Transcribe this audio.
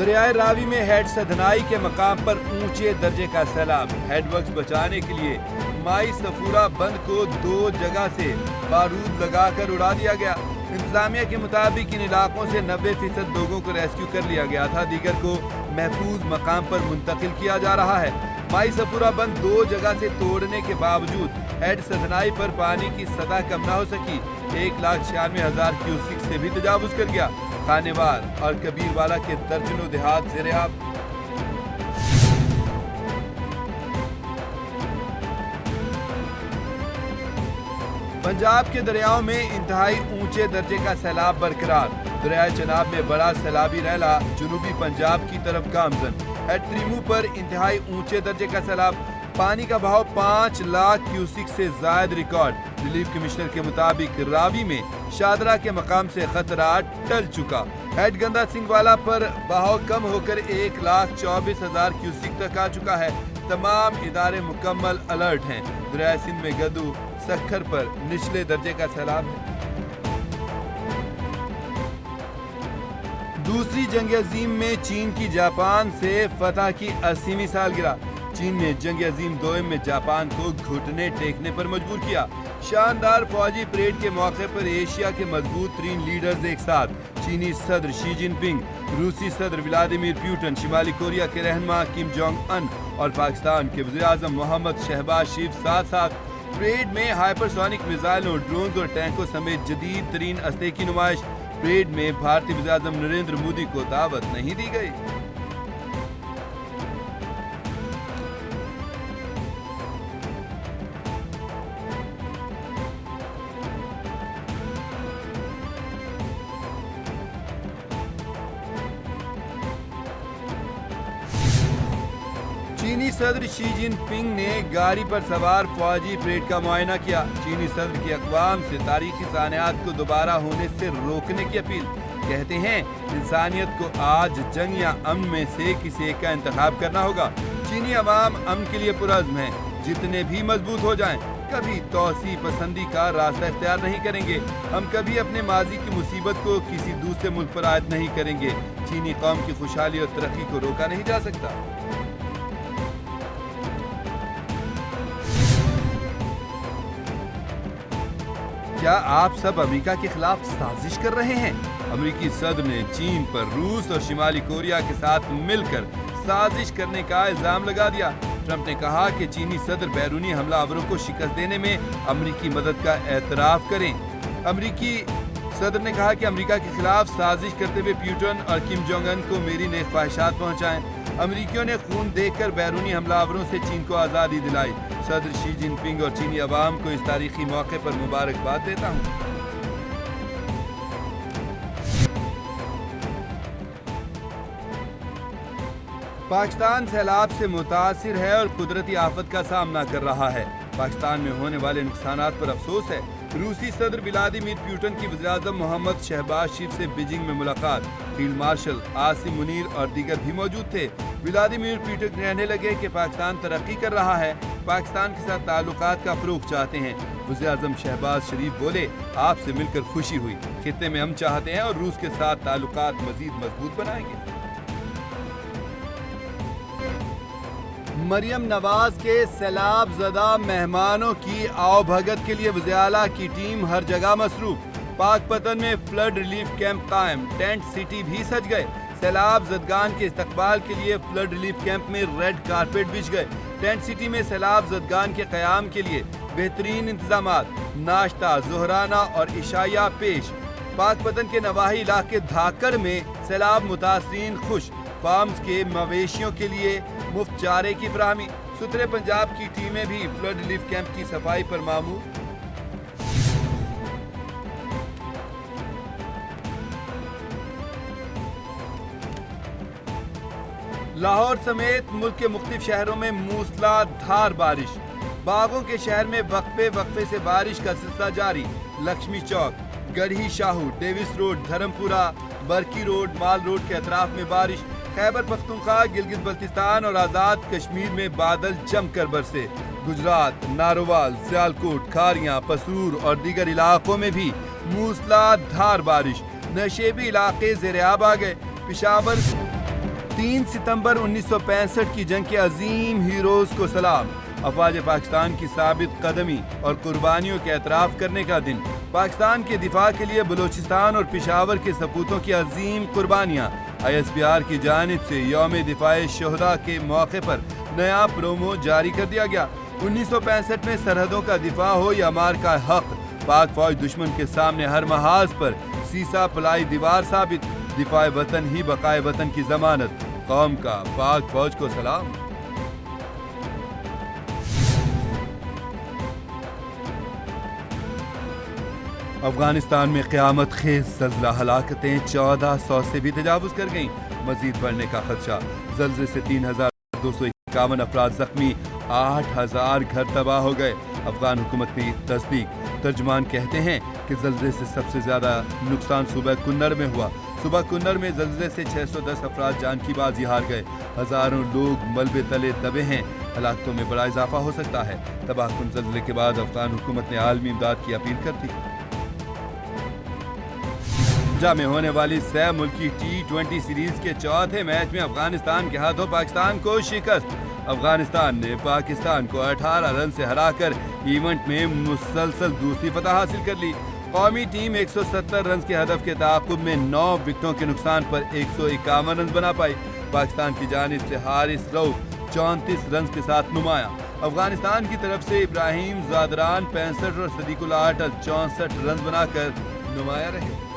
दरियाए रावी में हेड सधनाई के मकाम पर ऊंचे दर्जे का सैलाब। हेडवर्क्स बचाने के लिए माई सफूरा बंद को 2 जगह से बारूद लगाकर उड़ा दिया गया। इंतजामिया के मुताबिक इन इलाकों से 90% लोगों को रेस्क्यू कर लिया गया था, दीगर को महफूज मकाम पर मुंतकिल किया जा रहा है। माई सफूरा बंद 2 जगह से तोड़ने के बावजूद हेड सधनाई पर पानी की सतह कम न हो सकी। 1,96,000 क्यूसिक से भी तजावुज कर गया। खानेवार और कबीरवाला के दर्जनों देहात ज़ेर-ए-आब। पंजाब के दरियाओं में इंतहाई ऊंचे दर्जे का सैलाब बरकरार। दरियाए चनाब में बड़ा सैलाबी रैला जनूबी पंजाब की तरफ गामजन। हेड त्रिमू पर इंतहाई ऊंचे दर्जे का सैलाब। पानी का बहाव 5 लाख क्यूसिक से जायद रिकॉर्ड। रिलीफ कमिश्नर के मुताबिक रावी में शादरा के मकाम से खतरा टल चुका। हेड गंदा सिंह वाला पर बहाव कम होकर 1,24,000 क्यूसिक तक आ चुका है। तमाम इदारे मुकम्मल अलर्ट हैं। दरिया सिंध में गदू सखर पर निचले दर्जे का सैलाब है। दूसरी जंग अजीम में चीन की जापान से फतह की 80वीं सालगिरह। चीन ने जंग अजीम दोयम में जापान को घुटने टेकने पर मजबूर किया। शानदार फौजी परेड के मौके पर एशिया के मजबूत तरीन लीडर्स एक साथ। चीनी सदर शी जिनपिंग, रूसी सदर व्लादिमीर पुतिन, शिमाली कोरिया के रहनुमा किम जोंग अन और पाकिस्तान के वज़ीर आज़म मोहम्मद शहबाज शरीफ साथ साथ। परेड में हाइपरसोनिक मिसाइलों, ड्रोन्स और टैंकों समेत जदीद तरीन असले की नुमाइश। परेड में भारतीय वज़ीर आज़म नरेंद्र मोदी को दावत नहीं दी गई। चीनी सदर शी जिनपिंग ने गाड़ी पर सवार फौजी परेड का मुआयना किया। चीनी सदर की अक़वाम से तारीखी सानियात को दोबारा होने से रोकने की अपील। कहते हैं इंसानियत को आज जंग या अमन में से किसी एक का इंतखाब करना होगा। चीनी अवाम अमन के लिए पुरअज़्म है। जितने भी मजबूत हो जाएं, कभी तौसी पसंदी का रास्ता इख्तियार नहीं करेंगे। हम कभी अपने माजी की मुसीबत को किसी दूसरे मुल्क पर आयद नहीं करेंगे। चीनी कौम की खुशहाली और तरक्की को रोका नहीं जा सकता। क्या आप सब अमेरिका के खिलाफ साजिश कर रहे हैं? अमेरिकी सदर ने चीन पर रूस और शिमाली कोरिया के साथ मिलकर साजिश करने का इल्जाम लगा दिया। ट्रंप ने कहा कि चीनी सदर बैरूनी हमलावरों को शिकस्त देने में अमेरिकी मदद का एतराफ करें। अमेरिकी सदर ने कहा कि अमेरिका के खिलाफ साजिश करते हुए पुतिन और किम जोंग अन को मेरी नेक ख्वाहिशात पहुंचाएं। अमेरिकियों ने खून देखकर बैरूनी हमलावरों से चीन को आज़ादी दिलाई। सदर शी जिनपिंग और चीनी अवाम को इस तारीखी मौके पर मुबारकबाद देता हूँ। पाकिस्तान सैलाब से मुतासिर है और कुदरती आफत का सामना कर रहा है। पाकिस्तान में होने वाले नुकसानात पर अफसोस है। रूसी सदर व्लादिमीर पुतिन की वज़ीर आज़म मोहम्मद शहबाज शरीफ से बीजिंग में मुलाकात। फील्ड मार्शल आसिम मुनीर और दीगर भी मौजूद थे। व्लादिमीर पुतिन कहने लगे कि पाकिस्तान तरक्की कर रहा है, पाकिस्तान के साथ ताल्लुकात का फ़रोग़ चाहते हैं। वज़ीर आज़म शहबाज शरीफ बोले, आपसे मिलकर खुशी हुई। खित्ते में हम चाहते हैं और रूस के साथ ताल्लुकात मज़ीद मजबूत बनाएंगे। मरियम नवाज के सैलाब ज़दा मेहमानों की आवभगत के लिए वज़ीर आला की टीम हर जगह मसरूफ। पाकपतन में फ्लड रिलीफ कैंप कायम, टेंट सिटी भी सज गए। सैलाब ज़दगान के इस्तकबाल के लिए फ्लड रिलीफ कैंप में रेड कारपेट बिछ गए। टेंट सिटी में सैलाब ज़दगान के क़याम के लिए बेहतरीन इंतजामात, नाश्ता, ज़ोहराना और इशाया पेश। पाकपतन के नवाही इलाके धाकड़ में सैलाब मुतासरीन खुश। फार्म्स के मवेशियों के लिए मुफ्त चारे की फराहमी। सुथरे पंजाब की टीमें भी फ्लड रिलीफ कैंप की सफाई पर मामूर। लाहौर समेत मुल्क के मुख्तलिफ शहरों में मूसलाधार बारिश। बागों के शहर में वक्फे से बारिश का सिलसिला जारी। Lakshmi Chowk, Garhi Shahu, Davis road, Dharampura, Barki road, mall road के अतराफ में बारिश। खैबर पख्तूनख्वा, गिलगित बल्तिस्तान और आज़ाद कश्मीर में बादल जमकर बरसे। गुजरात, नारोवाल, सियालकोट, खारियां, पसूर और दीगर इलाकों में भी मूसलाधार बारिश। नशेबी इलाके ज़ेर-ए-आब आ गए। पेशावर 3 सितंबर 1965 की जंग के अजीम हीरोज को सलाम। अफवाज पाकिस्तान की साबित कदमी और कुर्बानियों के एतराफ़ करने का दिन। पाकिस्तान के दिफा के लिए बलूचिस्तान और पेशावर के सपूतों की अजीम कुर्बानियाँ। ISPR की जानिब से यौम दिफाए शोहदा के मौके पर नया प्रोमो जारी कर दिया गया। 1965 में सरहदों का दिफा हो या मार का हक, पाक फौज दुश्मन के सामने हर महाज पर सीसा पलाई दीवार साबित। दिफाए वतन ही बकाए वतन की जमानत। कौम का पाक फौज को सलाम। अफगानिस्तान में क़यामत खेज ज़ल्ज़ला, हलाकतें 1400 से भी तजावुज़ कर गईं। मज़ीद बढ़ने का खदशा। ज़ल्ज़ले से 3251 अफराद ज़ख्मी, 8000 घर तबाह हो गए। अफगान हुकूमत की तस्दीक। तर्जमान कहते हैं कि ज़ल्ज़ले से सबसे ज़्यादा नुकसान सूबा कुन्नर में हुआ। सूबा कुन्नर में ज़ल्ज़ले से 610 अफराद जान की बाजी हार गए। हज़ारों लोग मलबे तले दबे हैं। हलाकतों में बड़ा इजाफा हो सकता है। तबाहकुन ज़ल्ज़ले के बाद अफगान हुकूमत ने आलमी इमदाद की अपील कर दी। में होने वाली सह मुल्की T20 सीरीज के चौथे मैच में अफगानिस्तान के हाथों पाकिस्तान को शिकस्त। अफगानिस्तान ने पाकिस्तान को 18 रन से हराकर इवेंट में मुसलसल दूसरी फतह हासिल कर ली। कौमी टीम 170 रन के हदफ के ताक़ुब में 9 विकेटों के नुकसान पर 151 रन बना पाई। पाकिस्तान की जानिब से हारिस रऊफ 34 रन के साथ नुमाया। अफगानिस्तान की तरफ से इब्राहिम ज़ादरान 65 और सदीकुल आटल 64 रन बनाकर नुमाया रहे।